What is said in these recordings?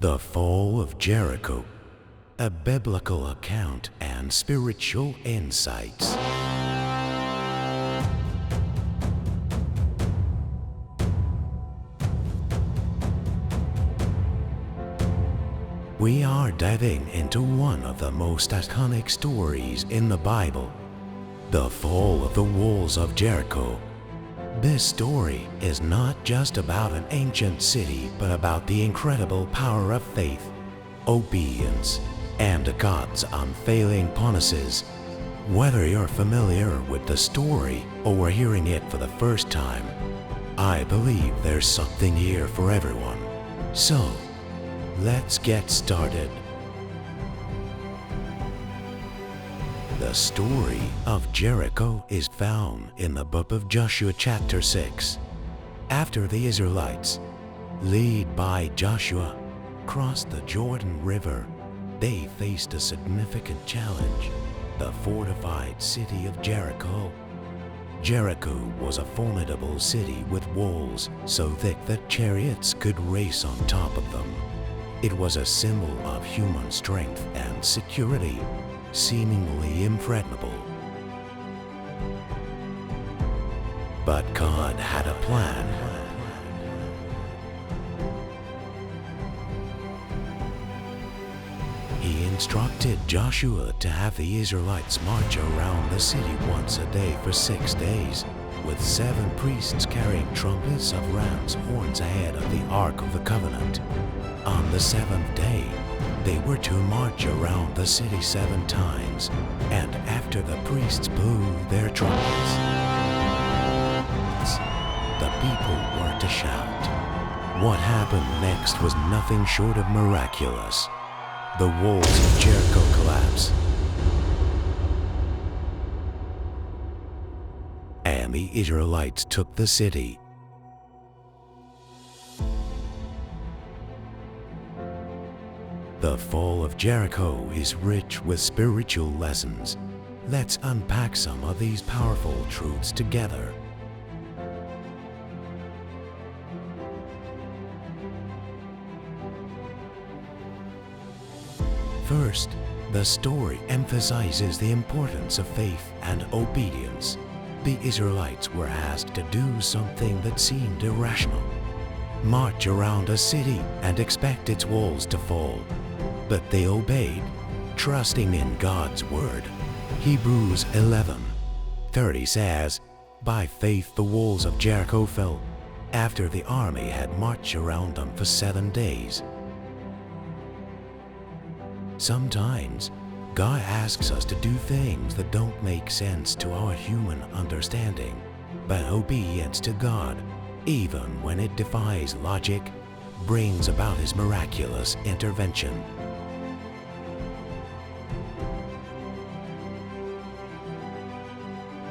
The Fall of Jericho, a biblical account and spiritual insights. We are diving into one of the most iconic stories in the Bible, the fall of the walls of Jericho. This story is not just about an ancient city, but about the incredible power of faith, obedience, and God's unfailing promises. Whether you're familiar with the story or hearing it for the first time, I believe there's something here for everyone. So, let's get started. The story of Jericho is found in the book of Joshua chapter 6. After the Israelites, led by Joshua, crossed the Jordan River, they faced a significant challenge: the fortified city of Jericho. Jericho was a formidable city with walls so thick that chariots could race on top of them. It was a symbol of human strength and security, seemingly impregnable. But God had a plan. He instructed Joshua to have the Israelites march around the city once a day for 6 days, with 7 priests carrying trumpets of ram's horns ahead of the Ark of the Covenant. On the 7th day, they were to march around the city 7 times, and after the priests blew their trumpets, the people were to shout. What happened next was nothing short of miraculous. The walls of Jericho collapsed, and the Israelites took the city. The fall of Jericho is rich with spiritual lessons. Let's unpack some of these powerful truths together. First, the story emphasizes the importance of faith and obedience. The Israelites were asked to do something that seemed irrational: march around a city and expect its walls to fall. But they obeyed, trusting in God's word. Hebrews 11:30 says, "By faith the walls of Jericho fell, after the army had marched around them for 7 days." Sometimes, God asks us to do things that don't make sense to our human understanding, but obedience to God, even when it defies logic, brings about His miraculous intervention.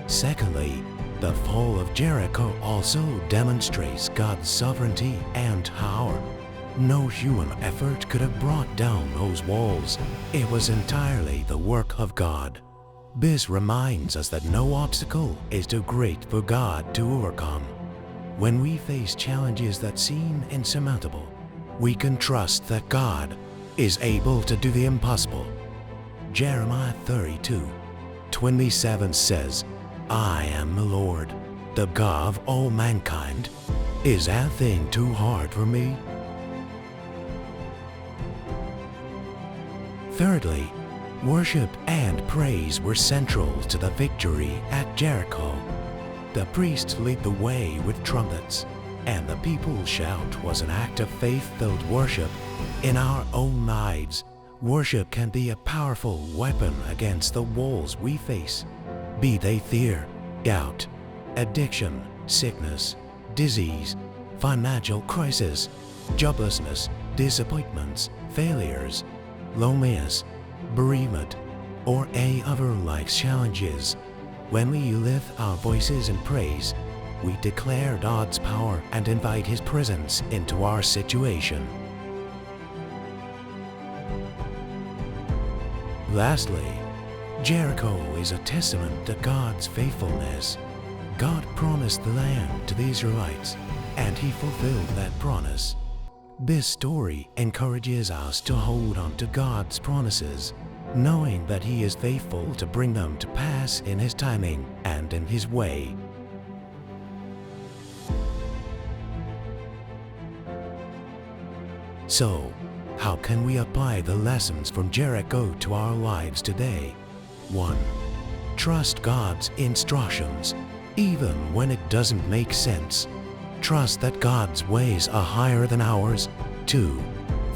Secondly, the fall of Jericho also demonstrates God's sovereignty and power. No human effort could have brought down those walls. It was entirely the work of God. This reminds us that no obstacle is too great for God to overcome. When we face challenges that seem insurmountable, we can trust that God is able to do the impossible. Jeremiah 32:27 says, "I am the Lord, the God of all mankind. Is that thing too hard for me?" Thirdly, worship and praise were central to the victory at Jericho. The priests lead the way with trumpets, and the people's shout was an act of faith-filled worship. In our own lives, worship can be a powerful weapon against the walls we face, be they fear, doubt, addiction, sickness, disease, financial crisis, joblessness, disappointments, failures, loneliness, bereavement, or any other life challenges. When we lift our voices in praise, we declare God's power and invite His presence into our situation. Lastly, Jericho is a testament to God's faithfulness. God promised the land to the Israelites, and He fulfilled that promise. This story encourages us to hold on to God's promises, knowing that He is faithful to bring them to pass in His timing and in His way. So, how can we apply the lessons from Jericho to our lives today? 1. Trust God's instructions, even when it doesn't make sense. Trust that God's ways are higher than ours. 2.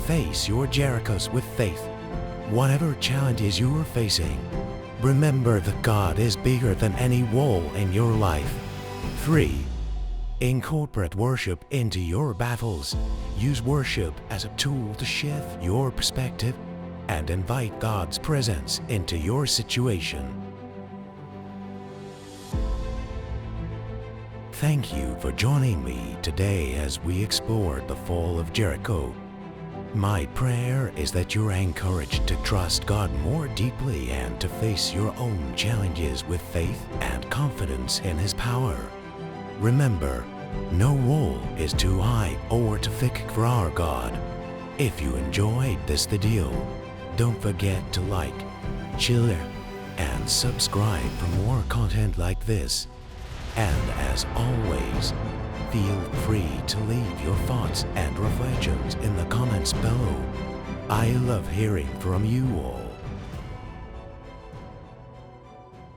Face your Jerichos with faith. Whatever challenges you are facing, remember that God is bigger than any wall in your life. 3. Incorporate worship into your battles. Use worship as a tool to shift your perspective and invite God's presence into your situation. Thank you for joining me today as we explored the fall of Jericho. My prayer is that you're encouraged to trust God more deeply and to face your own challenges with faith and confidence in His power. Remember, no wall is too high or too thick for our God. If you enjoyed this video, don't forget to like, share, and subscribe for more content like this. And as always, feel free to leave your thoughts and reflections in the comments below. I love hearing from you all.